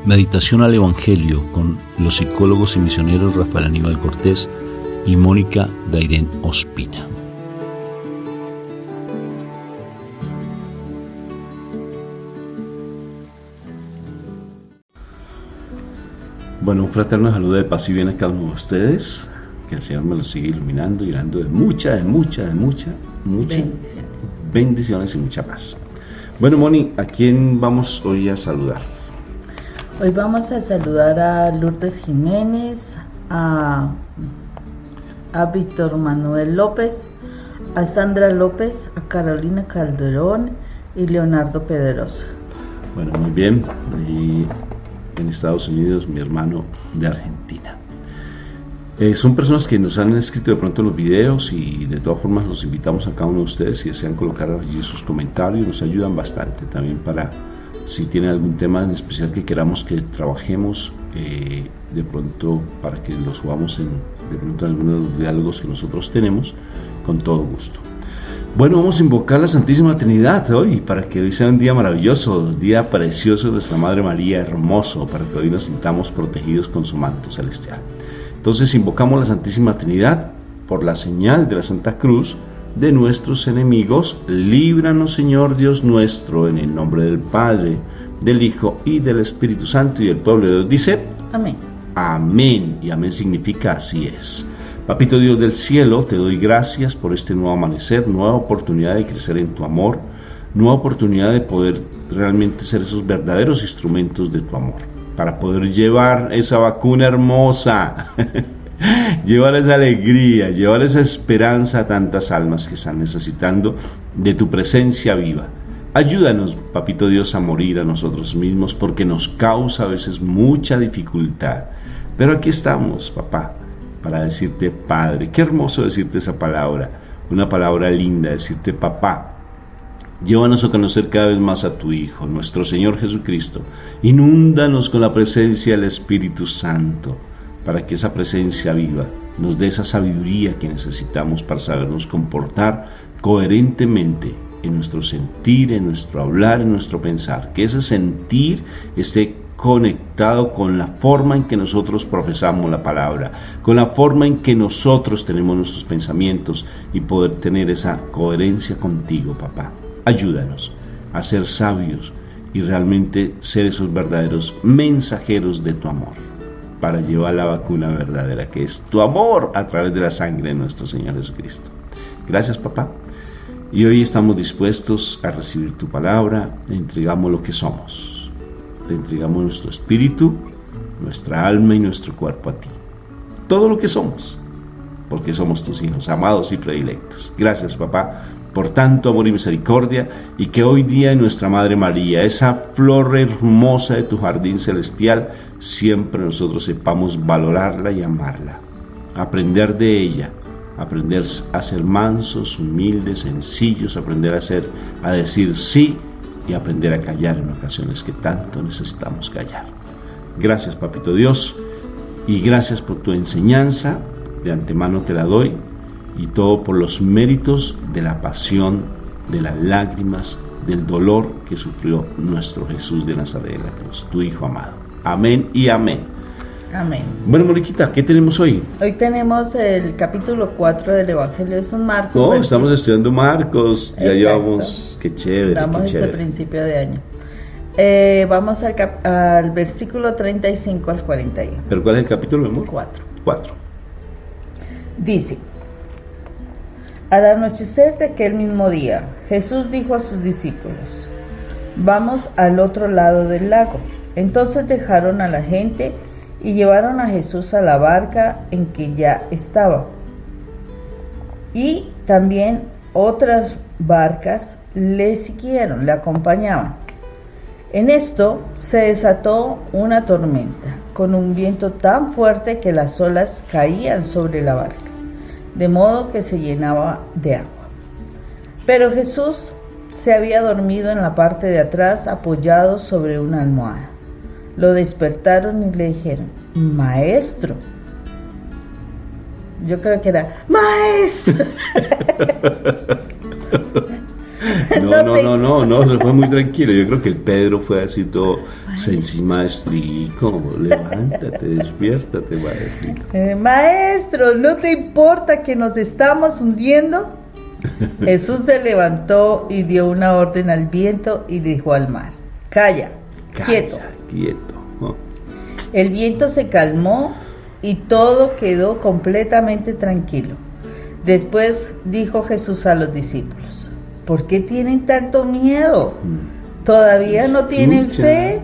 Meditación al Evangelio con los psicólogos y misioneros Rafael Aníbal Cortés y Mónica Dairén Ospina. Bueno, un fraterno saludo de paz y bien a cada uno de ustedes. Que el Señor me los siga iluminando y llenando de muchas bendiciones y mucha paz. Bueno, Moni, ¿a quién vamos hoy a saludar? Hoy vamos a saludar a Lourdes Jiménez, a Víctor Manuel López, a Sandra López, a Carolina Calderón y Leonardo Pedrosa. Bueno, muy bien. Y en Estados Unidos, mi hermano de Argentina. Son personas que nos han escrito de pronto en los videos y de todas formas los invitamos a cada uno de ustedes si desean colocar allí sus comentarios, nos ayudan bastante también para si tienen algún tema en especial que queramos que trabajemos de pronto para que lo subamos de pronto en algunos de los diálogos que nosotros tenemos, con todo gusto. Bueno, vamos a invocar la Santísima Trinidad hoy para que hoy sea un día maravilloso, un día precioso de nuestra Madre María, hermoso, para que hoy nos sintamos protegidos con su manto celestial. Entonces invocamos la Santísima Trinidad por la señal de la Santa Cruz de nuestros enemigos. Líbranos, Señor Dios nuestro, en el nombre del Padre, del Hijo y del Espíritu Santo. Y el pueblo de Dios dice: Amén. Amén. Y amén significa así es. Papito Dios del cielo, te doy gracias por este nuevo amanecer, nueva oportunidad de crecer en tu amor, nueva oportunidad de poder realmente ser esos verdaderos instrumentos de tu amor, para poder llevar esa vacuna hermosa, llevar esa alegría, llevar esa esperanza a tantas almas que están necesitando de tu presencia viva. Ayúdanos, Papito Dios, a morir a nosotros mismos porque nos causa a veces mucha dificultad. Pero aquí estamos, papá, para decirte Padre. Qué hermoso decirte esa palabra, una palabra linda, decirte papá. Llévanos a conocer cada vez más a tu Hijo, nuestro Señor Jesucristo. Inúndanos con la presencia del Espíritu Santo, para que esa presencia viva nos dé esa sabiduría que necesitamos para sabernos comportar coherentemente en nuestro sentir, en nuestro hablar, en nuestro pensar. Que ese sentir esté conectado con la forma en que nosotros profesamos la palabra, con la forma en que nosotros tenemos nuestros pensamientos y poder tener esa coherencia contigo, papá. Ayúdanos a ser sabios y realmente ser esos verdaderos mensajeros de tu amor, para llevar la vacuna verdadera que es tu amor a través de la sangre de nuestro Señor Jesucristo. Gracias, papá. Y hoy estamos dispuestos a recibir tu palabra. Le entregamos lo que somos. Le entregamos nuestro espíritu, nuestra alma y nuestro cuerpo a ti. Todo lo que somos, porque somos tus hijos amados y predilectos. Gracias, papá, por tanto amor y misericordia, y que hoy día en nuestra Madre María, esa flor hermosa de tu jardín celestial, siempre nosotros sepamos valorarla y amarla, aprender de ella, aprender a ser mansos, humildes, sencillos, aprender a decir sí, y aprender a callar en ocasiones que tanto necesitamos callar. Gracias, Papito Dios, y gracias por tu enseñanza, de antemano te la doy, y todo por los méritos de la pasión, de las lágrimas, del dolor que sufrió nuestro Jesús de Nazaret de la cruz, tu Hijo amado. Amén y amén. Amén. Bueno, Moniquita, ¿qué tenemos hoy? Hoy tenemos el capítulo 4 del Evangelio de San Marcos. No, estamos estudiando Marcos, ya Exacto. Llevamos, qué chévere. Estamos qué chévere. este principio de año. Vamos al versículo 35 al 41. ¿Pero cuál es el capítulo, mi amor? 4. Dice: Al anochecer de aquel mismo día, Jesús dijo a sus discípulos: Vamos al otro lado del lago. Entonces dejaron a la gente y llevaron a Jesús a la barca en que ya estaba. Y también otras barcas le siguieron, le acompañaban. En esto se desató una tormenta, con un viento tan fuerte que las olas caían sobre la barca, de modo que se llenaba de agua. Pero Jesús se había dormido en la parte de atrás, apoyado sobre una almohada. Lo despertaron y le dijeron: Maestro. Yo creo que era: Maestro. No, se fue muy tranquilo. Yo creo que el Pedro fue así todo, sí, maestrico, levántate, despiértate, maestrico. Maestro, ¿no te importa que nos estamos hundiendo? Jesús se levantó y dio una orden al viento y dijo al mar: Calla, quieto. Oh. El viento se calmó y todo quedó completamente tranquilo. Después dijo Jesús a los discípulos: ¿por qué tienen tanto miedo? ¿Todavía no tienen fe?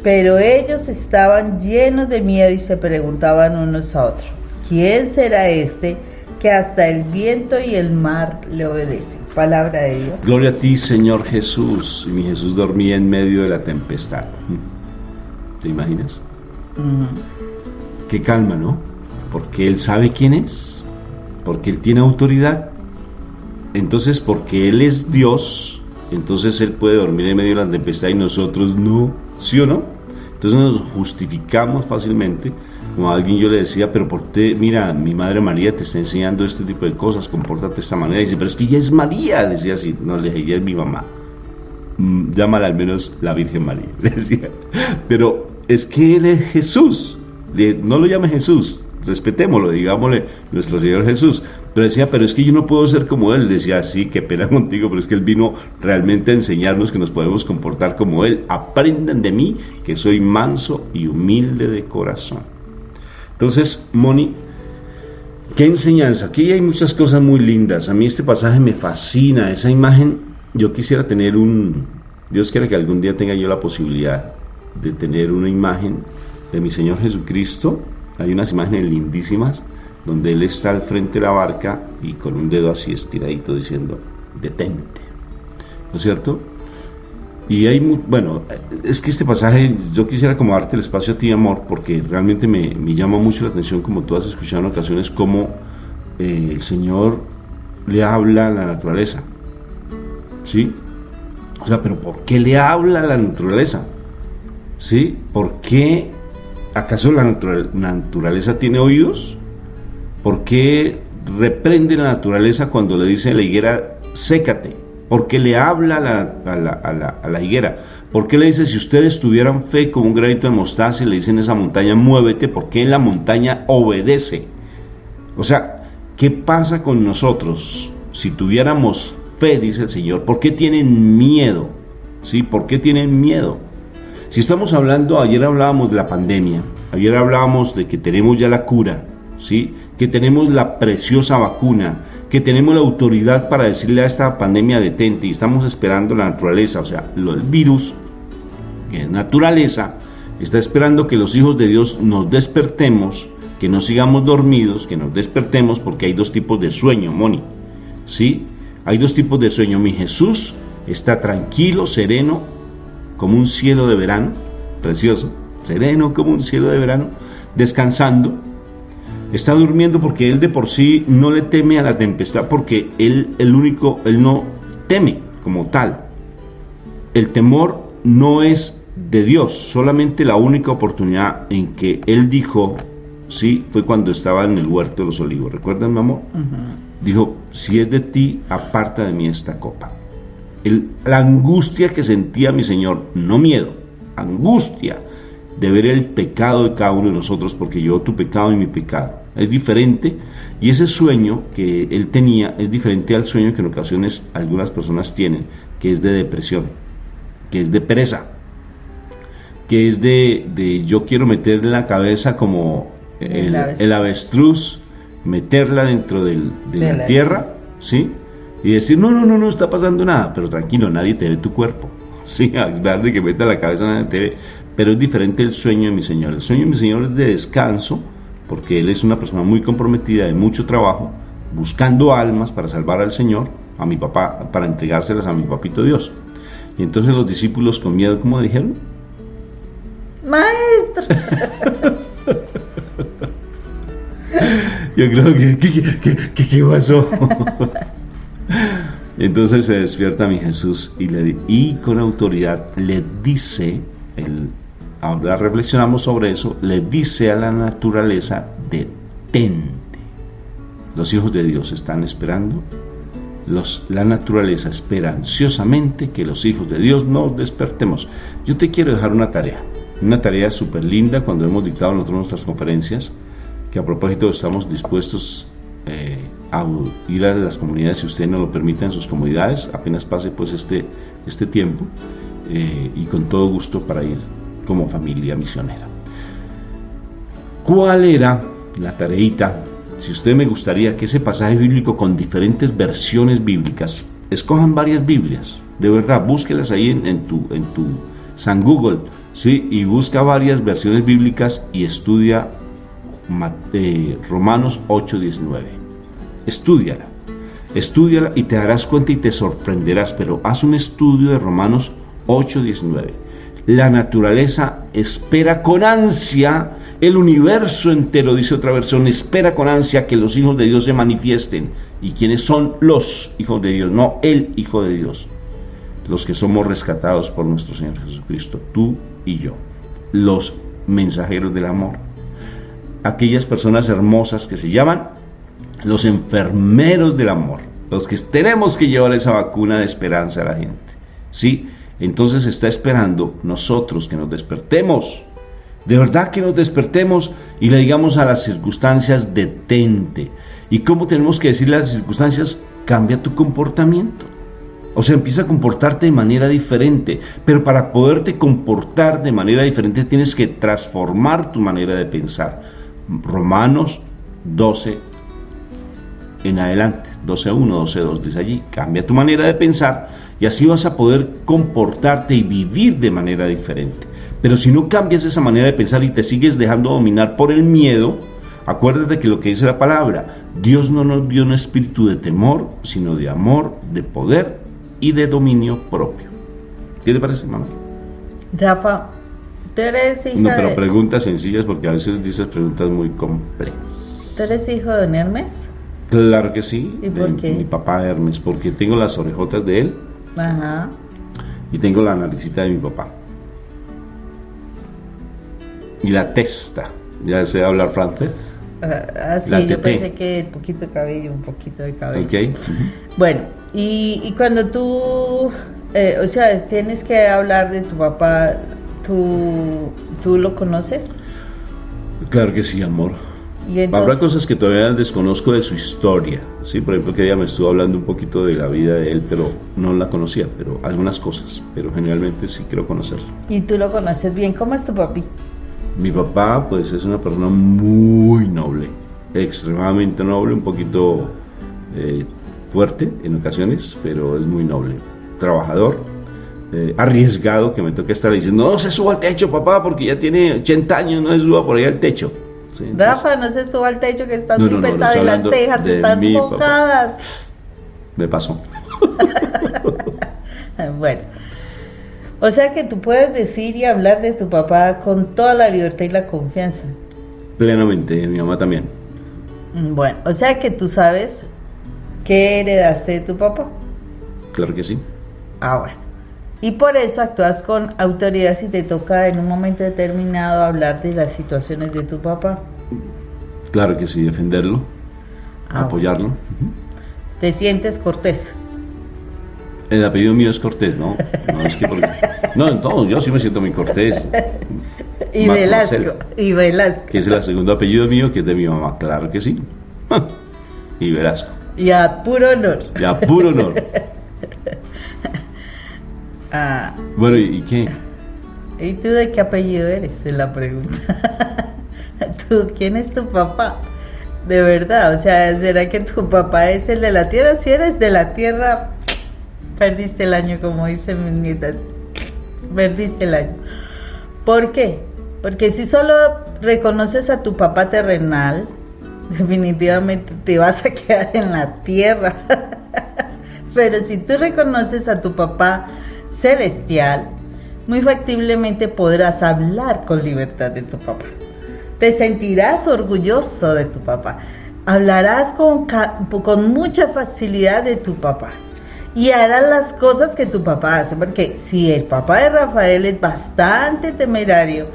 Pero ellos estaban llenos de miedo y se preguntaban unos a otros: ¿quién será este que hasta el viento y el mar le obedecen? Palabra de Dios. Gloria a ti, Señor Jesús. Y mi Jesús dormía en medio de la tempestad. ¿Te imaginas? Qué calma, ¿no? Porque Él sabe quién es, porque Él tiene autoridad. Entonces, porque Él es Dios, entonces Él puede dormir en medio de la tempestad y nosotros no, ¿sí o no? Entonces nos justificamos fácilmente. Como a alguien yo le decía: pero por qué, mira, mi madre María te está enseñando este tipo de cosas, compórtate de esta manera. Y dice: pero es que ella es María. Decía así: no, le dije, ella es mi mamá. Llámala al menos la Virgen María, le decía. Pero es que Él es Jesús. No lo llame Jesús, respetémoslo, digámosle nuestro Señor Jesús. Pero decía: pero es que yo no puedo ser como Él. Decía: sí, qué pena contigo, pero es que Él vino realmente a enseñarnos que nos podemos comportar como Él. Aprendan de mí, que soy manso y humilde de corazón. Entonces, Moni, ¿qué enseñanza? Aquí hay muchas cosas muy lindas. A mí este pasaje me fascina. Esa imagen, yo quisiera tener Dios quiera que algún día tenga yo la posibilidad de tener una imagen de mi Señor Jesucristo. Hay unas imágenes lindísimas donde Él está al frente de la barca y con un dedo así estiradito diciendo: detente, ¿no es cierto? Y hay bueno, es que este pasaje yo quisiera como darte el espacio a ti, amor, porque realmente me llama mucho la atención, como tú has escuchado en ocasiones, cómo el Señor le habla a la naturaleza, ¿sí? O sea, pero ¿por qué le habla a la naturaleza? ¿Sí? ¿Por qué? ¿Acaso la naturaleza tiene oídos? ¿Por qué reprende la naturaleza cuando le dice a la higuera: sécate? ¿Por qué le habla a la higuera? ¿Por qué le dice: si ustedes tuvieran fe como un granito de mostaza, y le dicen a esa montaña: muévete? ¿Por qué la montaña obedece? O sea, ¿qué pasa con nosotros si tuviéramos fe? Dice el Señor. ¿Por qué tienen miedo? ¿Sí? ¿Por qué tienen miedo? Si estamos hablando, ayer hablábamos de la pandemia, ayer hablábamos de que tenemos ya la cura, ¿sí? Que tenemos la preciosa vacuna, que tenemos la autoridad para decirle a esta pandemia: detente, y estamos esperando la naturaleza, o sea, el virus, que es naturaleza, está esperando que los hijos de Dios nos despertemos, que no sigamos dormidos, que nos despertemos, porque hay dos tipos de sueño, Moni, ¿sí? Hay dos tipos de sueño. Mi Jesús está tranquilo, sereno, como un cielo de verano, precioso, sereno como un cielo de verano, descansando. Está durmiendo porque Él de por sí no le teme a la tempestad, porque Él no teme como tal. El temor no es de Dios. Solamente la única oportunidad en que Él dijo sí fue cuando estaba en el huerto de los olivos. ¿Recuerdan, mi amor? Dijo: si es de ti, aparta de mí esta copa. La angustia que sentía mi Señor, no miedo, angustia de ver el pecado de cada uno de nosotros, porque yo tu pecado y mi pecado es diferente, y ese sueño que Él tenía es diferente al sueño que en ocasiones algunas personas tienen, que es de depresión, que es de pereza, que es de yo quiero meter la cabeza como el avestruz, meterla dentro de la tierra, ¿sí? Y decir: no está pasando nada, pero tranquilo, nadie te ve tu cuerpo, ¿sí? A pesar de que meta la cabeza, nadie te ve. Pero es diferente el sueño de mi Señor. El sueño de mi Señor es de descanso, porque Él es una persona muy comprometida, de mucho trabajo, buscando almas para salvar al Señor, a mi papá, para entregárselas a mi papito Dios. Y entonces los discípulos, con miedo, ¿cómo dijeron? Maestro. Yo creo que ¿qué pasó? Entonces se despierta mi Jesús y con autoridad le dice, ahora reflexionamos sobre eso, le dice a la naturaleza: detente. Los hijos de Dios están esperando La naturaleza espera ansiosamente que los hijos de Dios nos despertemos. Yo te quiero dejar una tarea súper linda cuando hemos dictado nosotros nuestras conferencias, que a propósito estamos dispuestos a ir a las comunidades, si ustedes nos lo permiten, en sus comunidades, apenas pase pues este tiempo, y con todo gusto para ir como familia misionera. ¿Cuál era la tareita? Si usted me gustaría que ese pasaje bíblico con diferentes versiones bíblicas, escojan varias Biblias, de verdad, búsquelas ahí en tu San Google, ¿sí? Y busca varias versiones bíblicas y estudia Romanos 8:19. Estúdiala y te darás cuenta y te sorprenderás, pero haz un estudio de Romanos 8:19. La naturaleza espera con ansia, el universo entero, dice otra versión, espera con ansia que los hijos de Dios se manifiesten. ¿Y quiénes son los hijos de Dios? No el Hijo de Dios. Los que somos rescatados por nuestro Señor Jesucristo, tú y yo. Los mensajeros del amor. Aquellas personas hermosas que se llaman los enfermeros del amor. Los que tenemos que llevar esa vacuna de esperanza a la gente. ¿Sí? Entonces está esperando nosotros que nos despertemos. De verdad que nos despertemos y le digamos a las circunstancias, detente. ¿Y cómo tenemos que decirle a las circunstancias? Cambia tu comportamiento. O sea, empieza a comportarte de manera diferente. Pero para poderte comportar de manera diferente tienes que transformar tu manera de pensar. Romanos 12 en adelante, 12:1, 12:2 dice allí, cambia tu manera de pensar y así vas a poder comportarte y vivir de manera diferente. Pero si no cambias esa manera de pensar y te sigues dejando dominar por el miedo, acuérdate que lo que dice la palabra, Dios no nos dio un espíritu de temor, sino de amor, de poder y de dominio propio. ¿Qué te parece, mamá? Rafa, tú eres hija No, pero preguntas sencillas porque a veces dices preguntas muy complejas. ¿Tú eres hijo de don Hermes? Claro que sí, ¿Y por qué? Mi papá Hermes, porque tengo las orejotas de él. Ajá. Y tengo la naricita de mi papá. Y la testa. Ya sé hablar francés. Sí, La yo teté. pensé que un poquito de cabello. Ok. Bueno, y cuando tú, o sea, tienes que hablar de tu papá, ¿tú lo conoces? Claro que sí, amor. Y entonces, Habrá cosas que todavía desconozco de su historia. Sí, por ejemplo, que ella me estuvo hablando un poquito de la vida de él, pero no la conocía, pero algunas cosas. Pero generalmente sí quiero conocerlo. y tú lo conoces bien, ¿cómo es tu papi? Mi papá, pues, es una persona muy noble, extremadamente noble, un poquito fuerte en ocasiones, pero es muy noble. Trabajador, arriesgado, que me toca estar diciendo, no se suba al techo, papá, porque ya tiene 80 años, no se suba por ahí al techo. Sí, entonces, Rafa, no se suba al techo que estás No, muy no, no, pesado estoy y las hablando tejas de están mi papá. mojadas. me pasó. Bueno, o sea que tú puedes decir y hablar de tu papá con toda la libertad y la confianza. Plenamente, mi mamá también. Bueno, o sea que tú sabes qué heredaste de tu papá. Claro que sí. Ah, bueno. Y por eso actúas con autoridad si te toca en un momento determinado hablar de las situaciones de tu papá. Claro que sí, defenderlo, Ah, apoyarlo. Te sientes cortés. El apellido mío es Cortés, ¿no? No, es que no, yo sí me siento muy cortés. Y Marco Velasco. Marcelo, Y Velasco. que es el segundo apellido mío, que es de mi mamá, claro que sí. Y Velasco, Y a puro honor. ya puro honor. Ah, Bueno, ¿y qué? ¿y tú de qué apellido eres? Es la pregunta. ¿Tú quién es tu papá? De verdad, o sea, ¿será que tu papá es el de la tierra? Si eres de la tierra, perdiste el año, como dicen mis nietas. Perdiste el año. ¿Por qué? Porque si solo reconoces a tu papá terrenal, definitivamente te vas a quedar en la tierra. Pero si tú reconoces a tu papá celestial, muy factiblemente podrás hablar con libertad de tu papá. Te sentirás orgulloso de tu papá. Hablarás con mucha facilidad de tu papá. Y harás las cosas que tu papá hace. Porque si el papá de Rafael es bastante temerario,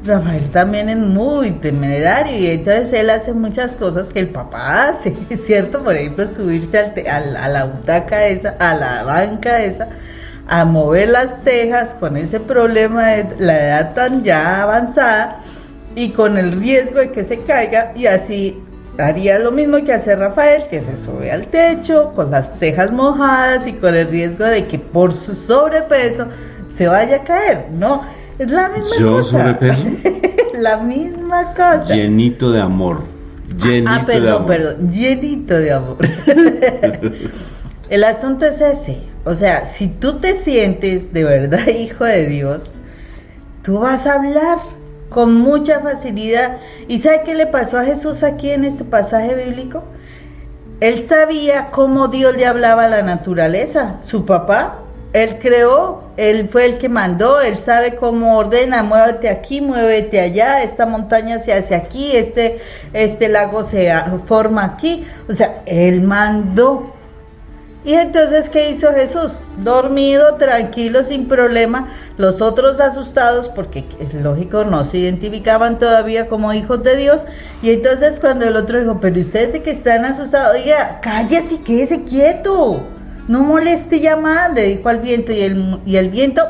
Rafael también es muy temerario y entonces él hace muchas cosas que el papá hace, ¿cierto? Por ejemplo, subirse a la butaca esa, a la banca esa, a mover las tejas con ese problema de la edad tan ya avanzada y con el riesgo de que se caiga, y así haría lo mismo que hace Rafael, que se sube al techo con las tejas mojadas y con el riesgo de que por su sobrepeso se vaya a caer, ¿no? Es la misma cosa. ¿Sobrepeso? La misma cosa. Llenito de amor. Llenito de amor. Perdón, llenito de amor. El asunto es ese. O sea, si tú te sientes de verdad hijo de Dios, tú vas a hablar con mucha facilidad. ¿Y sabe qué le pasó a Jesús aquí en este pasaje bíblico? Él sabía cómo Dios le hablaba a la naturaleza. Su papá, él creó, él fue el que mandó, él sabe cómo ordena: muévete aquí, muévete allá, esta montaña se hace aquí, este lago se forma aquí. O sea, él mandó. Y entonces, ¿qué hizo Jesús? Dormido, tranquilo, sin problema. Los otros asustados, porque es lógico, no se identificaban todavía como hijos de Dios. Y entonces cuando el otro dijo: pero ustedes de que están asustados, oiga, cállese y quédese quieto, no moleste ya más, le dijo al viento, y el viento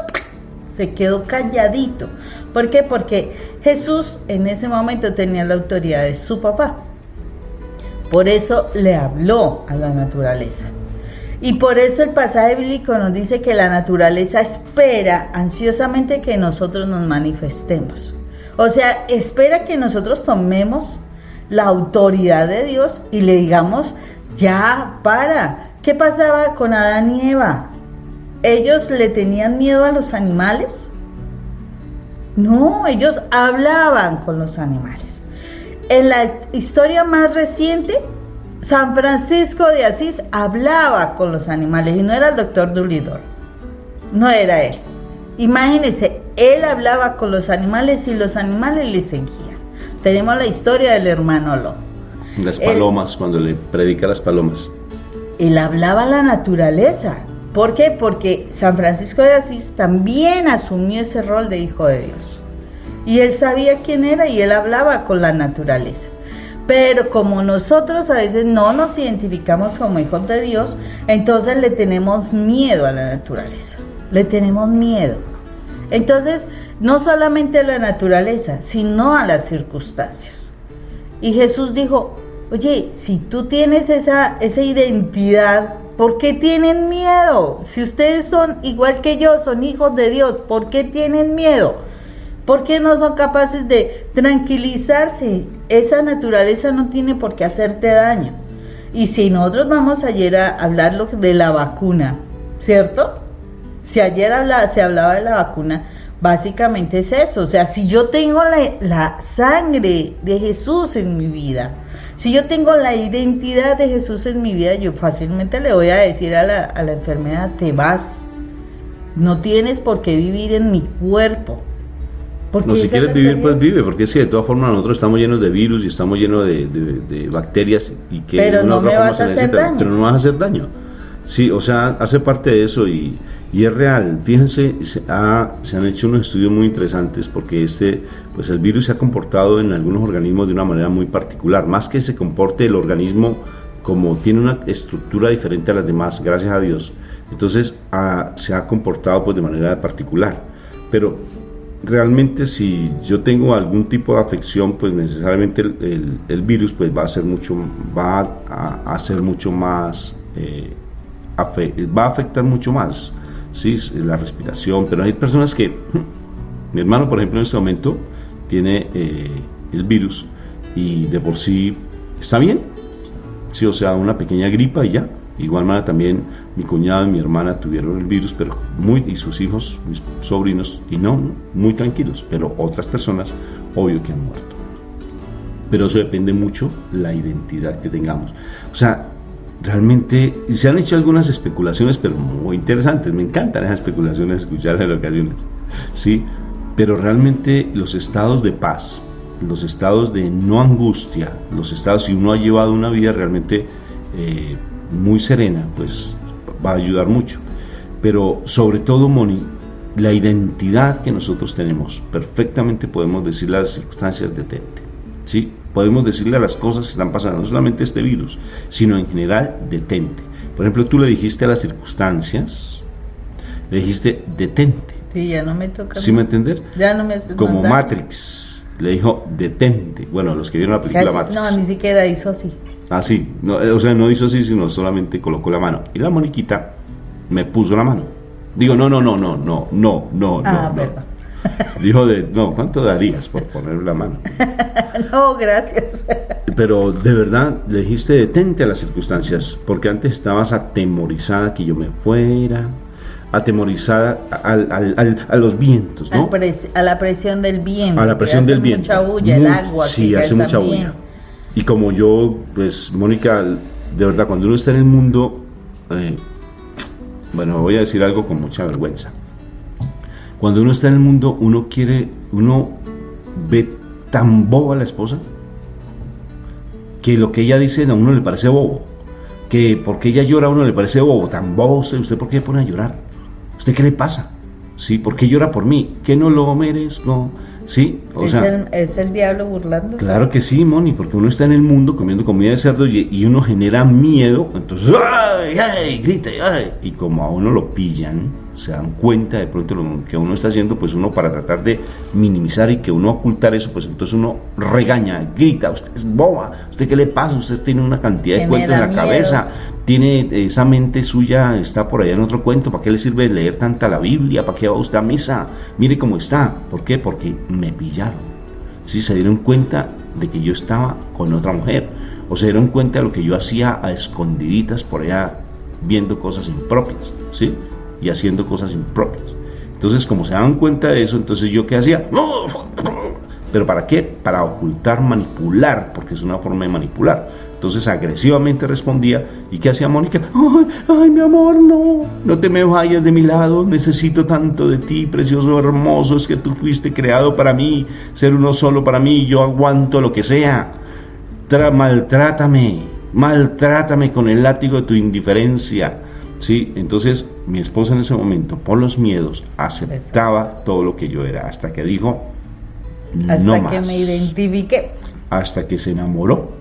se quedó calladito. ¿Por qué? Porque Jesús en ese momento tenía la autoridad de su papá. Por eso le habló a la naturaleza. Y por eso el pasaje bíblico nos dice que la naturaleza espera ansiosamente que nosotros nos manifestemos. O sea, espera que nosotros tomemos la autoridad de Dios y le digamos: ya, para. ¿Qué pasaba con Adán y Eva? ¿Ellos le tenían miedo a los animales? No, ellos hablaban con los animales. En la historia más reciente, San Francisco de Asís hablaba con los animales, y no era el doctor Dolittle, no era él. Imagínense, él hablaba con los animales y los animales le seguían. Tenemos la historia del hermano Lot. Las palomas, cuando le predica a las palomas. Él hablaba a la naturaleza. ¿Por qué? Porque San Francisco de Asís también asumió ese rol de hijo de Dios. Y él sabía quién era y él hablaba con la naturaleza. Pero como nosotros a veces no nos identificamos como hijos de Dios, entonces le tenemos miedo a la naturaleza. Le tenemos miedo. Entonces, no solamente a la naturaleza, sino a las circunstancias. Y Jesús dijo: oye, si tú tienes esa identidad, ¿por qué tienen miedo? Si ustedes son igual que yo, son hijos de Dios, ¿por qué tienen miedo? ¿Por qué no son capaces de tranquilizarse? Esa naturaleza no tiene por qué hacerte daño. Y si nosotros vamos ayer a hablar de la vacuna, ¿cierto? Si ayer se hablaba de la vacuna, básicamente es eso. O sea, si yo tengo la sangre de Jesús en mi vida, si yo tengo la identidad de Jesús en mi vida, yo fácilmente le voy a decir a la enfermedad: te vas. No tienes por qué vivir en mi cuerpo. No, si quieres vivir, pues vive, porque es que de todas formas nosotros estamos llenos de virus y estamos llenos de bacterias y que pero no me vas a hacer daño. Pero no me vas a hacer daño. Sí, o sea, hace parte de eso y es real. Fíjense, se han hecho unos estudios muy interesantes porque pues el virus se ha comportado en algunos organismos de una manera muy particular, más que se comporte el organismo como tiene una estructura diferente a las demás, gracias a Dios. Entonces se ha comportado pues de manera particular, pero realmente si yo tengo algún tipo de afección, pues necesariamente el virus pues va a ser mucho más, va a afectar mucho más, ¿sí? La respiración. Pero hay personas que, mi hermano por ejemplo en este momento tiene el virus y de por sí está bien, sí, o sea, una pequeña gripa y ya. Igual manera también mi cuñado y mi hermana tuvieron el virus, pero y sus hijos, mis sobrinos, y no, muy tranquilos, pero otras personas, obvio que han muerto. Pero eso depende mucho la identidad que tengamos. O sea, realmente se han hecho algunas especulaciones, pero muy interesantes. Me encantan esas especulaciones, escucharlas en ocasiones, ¿sí? Pero realmente los estados de paz, los estados de no angustia, los estados, si uno ha llevado una vida realmente muy serena, pues va a ayudar mucho. Pero sobre todo, Moni, la identidad que nosotros tenemos, perfectamente podemos decirle a las circunstancias detente, ¿sí? Podemos decirle a las cosas que están pasando, no solamente este virus, sino en general detente. Por ejemplo, tú le dijiste a las circunstancias, le dijiste detente. Sí, ya no me toca. ¿Sí me entender? Ya no me haces Como mandar. Matrix, le dijo detente. Bueno, los que vieron la película Casi- Matrix. No, ni siquiera hizo así. Así, no, o sea, no hizo así, sino solamente colocó la mano. Y la Moniquita me puso la mano. Digo, no. Ah, no. perdón. Dijo no, ¿cuánto darías por poner la mano? No, gracias. Pero de verdad le dijiste detente a las circunstancias, porque antes estabas atemorizada que yo me fuera, atemorizada a los vientos, ¿no? A la presión del viento. A la presión que hace del viento. Mucha bulla, el agua. Sí, que hace ya mucha también. bulla. Y como yo, pues, Mónica, de verdad, cuando uno está en el mundo, bueno, voy a decir algo con mucha vergüenza. Cuando uno está en el mundo, uno ve tan boba a la esposa, que lo que ella dice a uno le parece bobo, que porque ella llora a uno le parece bobo, tan bobo usted ¿por qué pone a llorar? ¿Usted qué le pasa? ¿Sí? ¿Por qué llora por mí? ¿Que no lo merezco? ¿Sí? O sea, ¿Es el diablo burlando? claro que sí, Moni, porque uno está en el mundo comiendo comida de cerdo y uno genera miedo, entonces ¡ay! Grita, ¡ay! Y como a uno lo pillan, se dan cuenta de pronto lo que uno está haciendo, pues uno para tratar de minimizar y que uno ocultar eso, pues entonces uno regaña, grita, usted es boba, ¿usted qué le pasa? Usted tiene una cantidad de Que cuentos me en da la miedo. cabeza, tiene esa mente suya, está por allá en otro cuento, ¿para qué le sirve leer tanta la Biblia? ¿Para qué va usted a misa? Mire cómo está, ¿por qué? Porque me pillaron. ¿Sí? Se dieron cuenta de que yo estaba con otra mujer, o se dieron cuenta de lo que yo hacía a escondiditas por allá viendo cosas impropias, ¿sí? Y haciendo cosas impropias. Entonces, como se daban cuenta de eso, entonces yo ¿qué hacía? ¿Pero para qué? Para ocultar, manipular, porque es una forma de manipular. Entonces agresivamente respondía. ¿Y qué hacía Mónica? Ay, mi amor, no te me vayas de mi lado, necesito tanto de ti, precioso, hermoso, es que tú fuiste creado para mí, ser uno solo para mí, yo aguanto lo que sea. Maltrátame con el látigo de tu indiferencia. ¿Sí? Entonces mi esposa en ese momento, por los miedos, aceptaba todo lo que yo era, hasta que dijo, no más. Hasta que me identifiqué. Hasta que se enamoró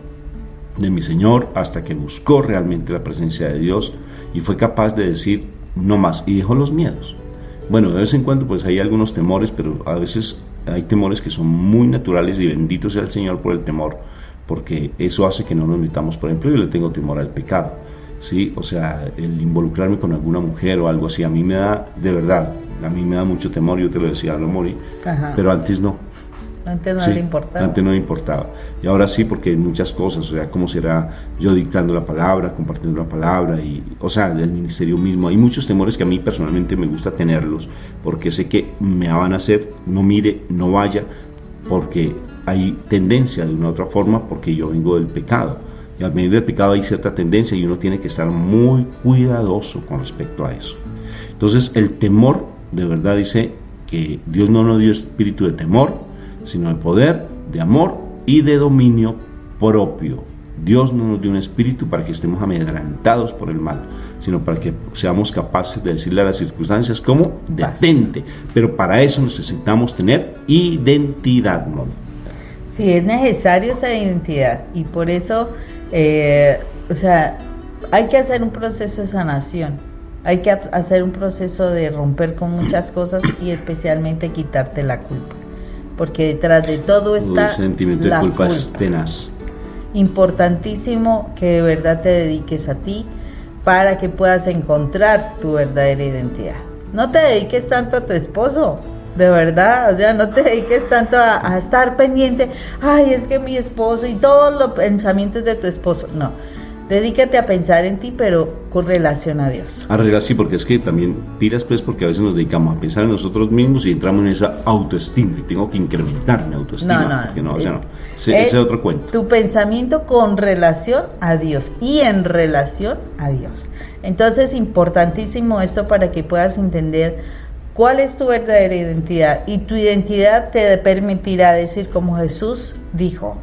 de mi Señor, hasta que buscó realmente la presencia de Dios y fue capaz de decir no más, y dejó los miedos. Bueno, de vez en cuando pues hay algunos temores, pero a veces hay temores que son muy naturales, y bendito sea el Señor por el temor, porque eso hace que no nos metamos. Por ejemplo, yo le tengo temor al pecado, ¿sí? O sea, el involucrarme con alguna mujer o algo así, a mí me da, de verdad, a mí me da mucho temor. Yo te lo decía, lo morí, pero antes no. Antes no Sí, le importaba. antes no me importaba. Y ahora sí, porque hay muchas cosas, o sea, cómo será yo dictando la palabra, compartiendo la palabra, y, o sea, el ministerio mismo. Hay muchos temores que a mí personalmente me gusta tenerlos, porque sé que me van a hacer, no mire, no vaya, porque hay tendencia de una u otra forma, porque yo vengo del pecado. Y al venir del pecado hay cierta tendencia y uno tiene que estar muy cuidadoso con respecto a eso. Entonces, el temor, de verdad, dice que Dios no nos dio espíritu de temor, sino de poder, de amor y de dominio propio. Dios no nos dio un espíritu para que estemos amedrentados por el mal, sino para que seamos capaces de decirle a las circunstancias como detente. Pero para eso necesitamos tener identidad, ¿no? Sí, es necesario esa identidad, y por eso, o sea, hay que hacer un proceso de sanación, hay que hacer un proceso de romper con muchas cosas y especialmente quitarte la culpa, porque detrás de todo está el sentimiento de culpa es tenaz. Importantísimo que de verdad te dediques a ti para que puedas encontrar tu verdadera identidad. No te dediques tanto a tu esposo, de verdad, o sea, no te dediques tanto a estar pendiente, ay, es que mi esposo y todos los pensamientos de tu esposo, no. Dedícate a pensar en ti, pero con relación a Dios. Arregla, sí, porque es que también pilas, pues, porque a veces nos dedicamos a pensar en nosotros mismos y entramos en esa autoestima, y tengo que incrementar mi autoestima. O sea, ese es otro cuento. Tu pensamiento con relación a Dios y en relación a Dios. Entonces, importantísimo esto para que puedas entender cuál es tu verdadera identidad, y tu identidad te permitirá decir como Jesús dijo: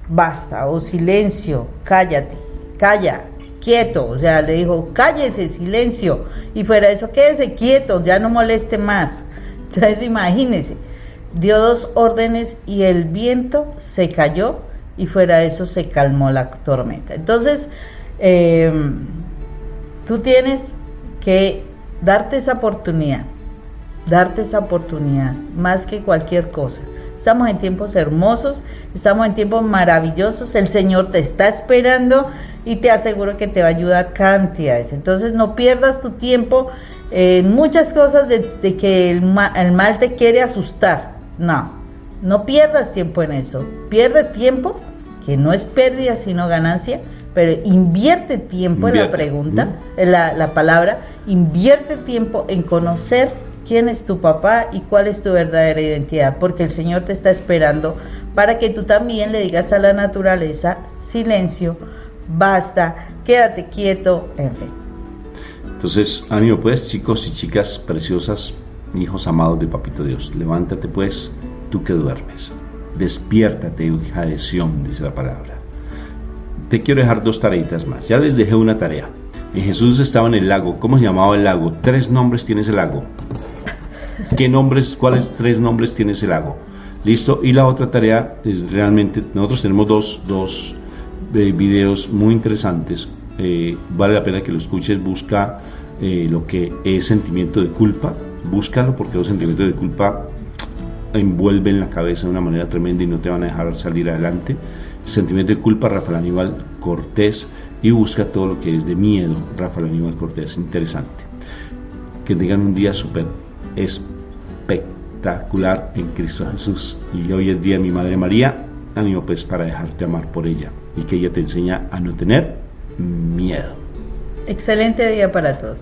basta, o silencio, cállate, calla, quieto. O sea, le dijo, cállese, silencio, y fuera de eso, quédese quieto, ya no moleste más. Entonces imagínese, dio 2 órdenes y el viento se cayó y fuera de eso se calmó la tormenta. Entonces, tú tienes que darte esa oportunidad más que cualquier cosa. Estamos en tiempos hermosos, estamos en tiempos maravillosos, el Señor te está esperando y te aseguro que te va a ayudar cantidades. Entonces no pierdas tu tiempo en muchas cosas de que el mal te quiere asustar. No pierdas tiempo en eso. Pierde tiempo, que no es pérdida sino ganancia, pero invierte tiempo en la pregunta, en la palabra, invierte tiempo en conocer quién es tu papá y cuál es tu verdadera identidad, porque el Señor te está esperando para que tú también le digas a la naturaleza: silencio, basta, quédate quieto, en fin. Entonces, ánimo pues, chicos y chicas preciosas, hijos amados de Papito Dios, levántate pues, tú que duermes, despiértate, hija de Sión, dice la palabra. Te quiero dejar 2 tareitas más. Ya les dejé una tarea. Jesús estaba en el lago. ¿Cómo se llamaba el lago? 3 nombres tiene ese lago. ¿Cuáles 3 nombres tiene ese lago? Listo. Y la otra tarea es realmente, nosotros tenemos dos videos muy interesantes. Vale la pena que lo escuches. Busca lo que es sentimiento de culpa. Búscalo, porque los sentimientos de culpa envuelven la cabeza de una manera tremenda y no te van a dejar salir adelante. Sentimiento de culpa, Rafael Aníbal Cortés, y busca todo lo que es de miedo, Rafael Aníbal Cortés. Interesante. Que tengan un día súper espectacular en Cristo Jesús. Y hoy es día de mi Madre María. Ánimo pues para dejarte amar por ella y que ella te enseña a no tener miedo. Excelente día para todos.